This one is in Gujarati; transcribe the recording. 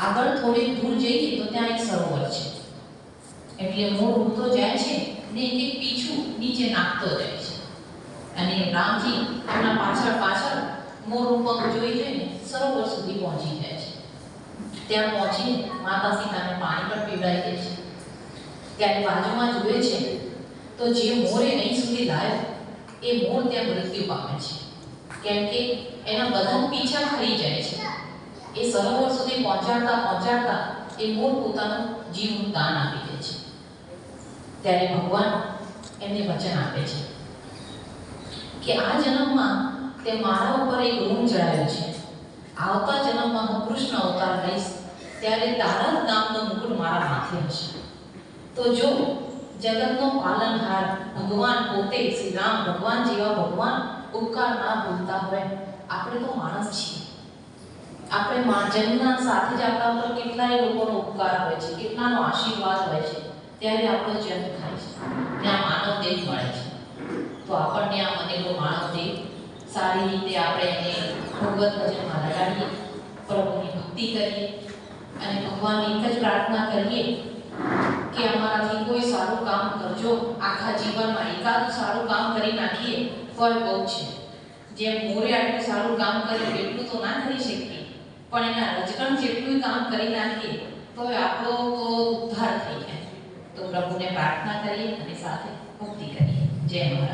આગળ થોડી દૂર જઈએ તો ત્યાં એક સરોવર છે, એટલે મોર ઉડતો જાય છે ને એક પીછું નીચે નાખતો જાય છે, અને રામજી એમના પાછળ પાછળ મોર પગ જોઈને સરોવર સુધી પહોંચી જાય છે. ત્યાં પહોંચીને માતા સીતાને પાણી પણ પીવડાવી દે છે. ત્યારે બાજુમાં જુએ છે તો જે મોરે અહીં સુધી લાવ્યો એ મોર ત્યાં મૃત્યુ પામે છે, કેમ કે એના બધા પીછા ખરી જાય છે. એ સરોવર સુધી પહોંચાડતા એ મોર પોતાનું જીવનું દાન આપી દે છે. ત્યારે ભગવાન એમને વચન આપે છે કે આ જન્મમાં તે મારા ઉપર એક ઋણ ચડાવ્યો છે, આવતા જન્મમાં હું કૃષ્ણ અવતાર લઈશ ત્યારે તારા જ નામનો મુકુટ મારા માથે હશે. તો જો જગતનો પાલનહાર ભગવાન પોતે શ્રી રામ ભગવાન જેવા ભગવાન ઉપકાર ના ભૂલતા હોય, આપણે તો માણસ છીએ. આપણે જન્મના સાથે જ આપણા પર કેટલાય લોકોનો ઉપકાર હોય છે, કેટલાનો આશીર્વાદ હોય છે, ત્યારે આપણો જન્મ થાય છે, ત્યાં માનવ દેહ મળે છે. તો આપણને આ બનેલો માનવ દેહ સારી રીતે આપણે એને ભગવત ભજનમાં લગાડીએ, પ્રભુની ભક્તિ કરીએ અને ભગવાનને એક જ પ્રાર્થના કરીએ કે અમારાથી કોઈ સારું કામ કરજો. આખા જીવનમાં એકાદું સારું કામ કરી નાખીએ તો બહુ છે. જેમ મોરે આટલું સારું કામ કર્યું એટલું તો ના કરી શકીએ, પણ એના રજકણ જેટલું કામ કરી નાખીએ તો આપણો તો ઉદ્ધાર થઈ જાય. તો પ્રભુને પ્રાર્થના કરીએ અને સાથે ભક્તિ કરીએ. જય મહારાજ.